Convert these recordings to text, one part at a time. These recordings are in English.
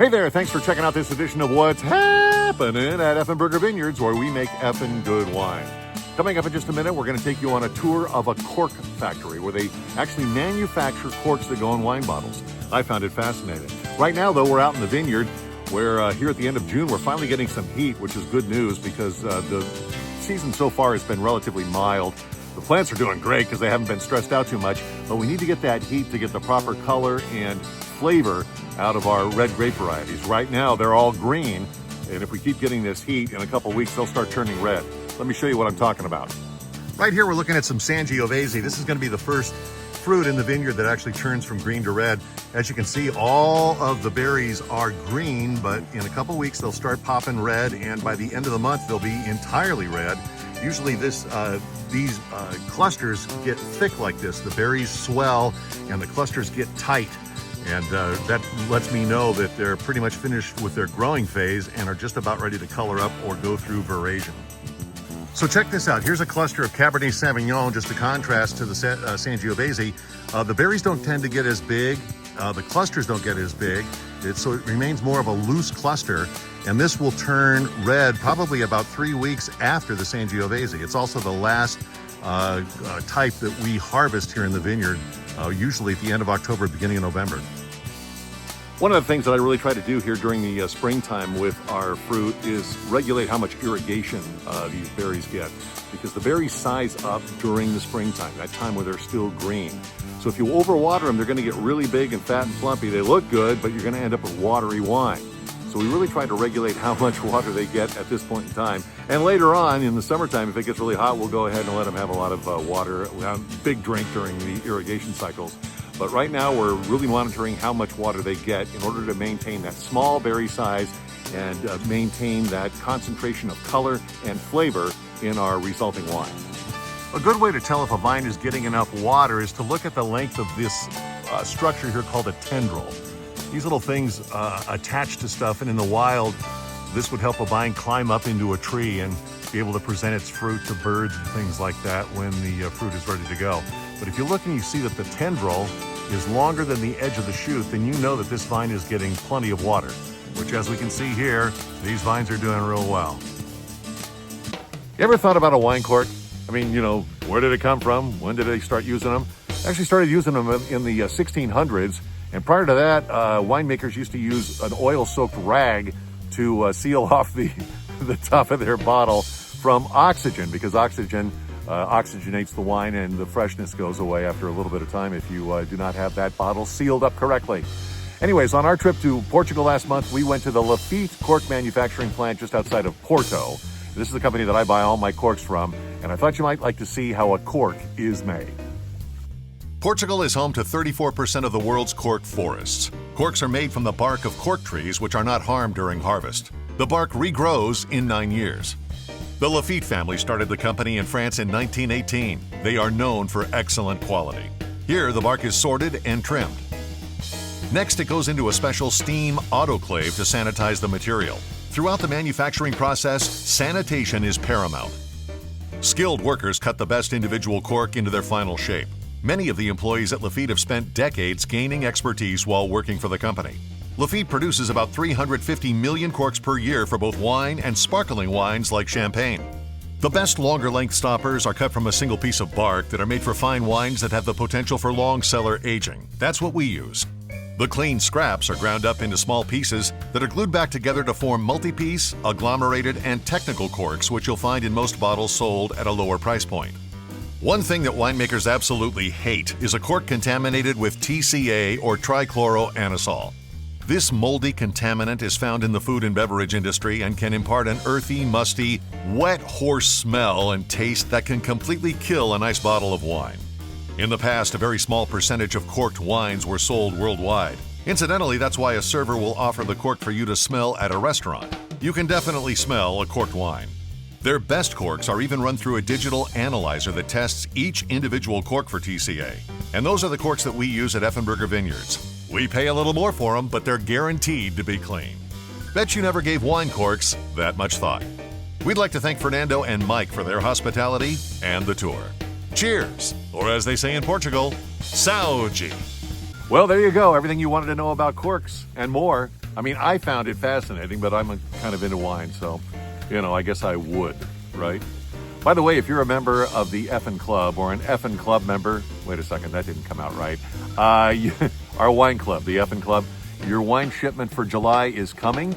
Hey there, thanks for checking out this edition of What's Happening at Effenberger Vineyards, where we make effing good wine. Coming up in just a minute, we're going to take you on a tour of a cork factory where they actually manufacture corks that go in wine bottles. I found it fascinating. Right now, though, we're out in the vineyard where here at the end of June, we're finally getting some heat, which is good news because the season so far has been relatively mild. The plants are doing great because they haven't been stressed out too much, but we need to get that heat to get the proper color and flavor out of our red grape varieties. Right now, they're all green, and if we keep getting this heat, in a couple weeks, they'll start turning red. Let me show you what I'm talking about. Right here, we're looking at some Sangiovese. This is going to be the first fruit in the vineyard that actually turns from green to red. As you can see, all of the berries are green, but in a couple weeks, they'll start popping red, and by the end of the month, they'll be entirely red. Usually these clusters get thick like this. The berries swell and the clusters get tight. And that lets me know that they're pretty much finished with their growing phase and are just about ready to color up or go through veraison. So check this out. Here's a cluster of Cabernet Sauvignon, just to contrast to the Sangiovese. The berries don't tend to get as big. The clusters don't get as big. So it remains more of a loose cluster. And this will turn red probably about 3 weeks after the Sangiovese. It's also the last type that we harvest here in the vineyard, usually at the end of October, beginning of November. One of the things that I really try to do here during the springtime with our fruit is regulate how much irrigation these berries get, because the berries size up during the springtime, that time where they're still green. So if you overwater them, they're going to get really big and fat and plumpy. They look good, but you're going to end up with watery wine. So we really try to regulate how much water they get at this point in time. And later on in the summertime, if it gets really hot, we'll go ahead and let them have a lot of water, big drink during the irrigation cycles. But right now, we're really monitoring how much water they get in order to maintain that small berry size and maintain that concentration of color and flavor in our resulting wine. A good way to tell if a vine is getting enough water is to look at the length of this structure here called a tendril. These little things attach to stuff, and in the wild, this would help a vine climb up into a tree and be able to present its fruit to birds and things like that when the fruit is ready to go. But if you look and you see that the tendril is longer than the edge of the shoot, then you know that this vine is getting plenty of water, which, as we can see here, these vines are doing real well. You ever thought about a wine cork? I mean, you know, where did it come from? When did they start using them? They actually started using them in the 1600s. And prior to that, winemakers used to use an oil-soaked rag to seal off the top of their bottle from oxygen, because oxygen oxygenates the wine and the freshness goes away after a little bit of time if you do not have that bottle sealed up correctly. Anyways, on our trip to Portugal last month, we went to the Lafite cork manufacturing plant just outside of Porto. This is the company that I buy all my corks from, and I thought you might like to see how a cork is made. Portugal is home to 34% of the world's cork forests. Corks are made from the bark of cork trees, which are not harmed during harvest. The bark regrows in 9 years. The Lafite family started the company in France in 1918. They are known for excellent quality. Here, the bark is sorted and trimmed. Next, it goes into a special steam autoclave to sanitize the material. Throughout the manufacturing process, sanitation is paramount. Skilled workers cut the best individual cork into their final shape. Many of the employees at Lafite have spent decades gaining expertise while working for the company. Lafite produces about 350 million corks per year for both wine and sparkling wines like champagne. The best longer-length stoppers are cut from a single piece of bark that are made for fine wines that have the potential for long cellar aging. That's what we use. The clean scraps are ground up into small pieces that are glued back together to form multi-piece, agglomerated, and technical corks, which you'll find in most bottles sold at a lower price point. One thing that winemakers absolutely hate is a cork contaminated with TCA or trichloroanisole. This moldy contaminant is found in the food and beverage industry and can impart an earthy, musty, wet horse smell and taste that can completely kill a nice bottle of wine. In the past, a very small percentage of corked wines were sold worldwide. Incidentally, that's why a server will offer the cork for you to smell at a restaurant. You can definitely smell a corked wine. Their best corks are even run through a digital analyzer that tests each individual cork for TCA. And those are the corks that we use at Effenberger Vineyards. We pay a little more for them, but they're guaranteed to be clean. Bet you never gave wine corks that much thought. We'd like to thank Fernando and Mike for their hospitality and the tour. Cheers, or as they say in Portugal, saúde. Well, there you go. Everything you wanted to know about corks and more I mean, I found it fascinating, but I'm kind of into wine, so, I guess I would, right? By the way, if you're a member of the Effen Club or an Effen Club member, wait a second, that didn't come out right. Our wine club, the Effen Club, your wine shipment for July is coming,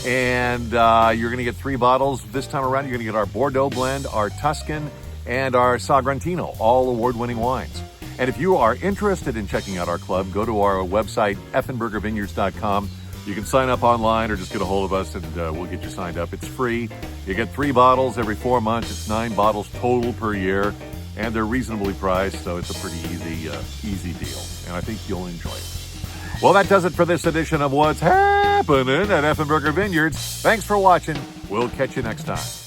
and you're going to get 3 bottles. This time around, you're going to get our Bordeaux blend, our Tuscan, and our Sagrantino, all award-winning wines. And if you are interested in checking out our club, go to our website, effenbergervineyards.com. You can sign up online or just get a hold of us and we'll get you signed up. It's free. You get 3 bottles every 4 months. It's 9 bottles total per year, and they're reasonably priced, so it's a pretty easy deal. And I think you'll enjoy it. Well, that does it for this edition of What's Happening at Effenberger Vineyards. Thanks for watching. We'll catch you next time.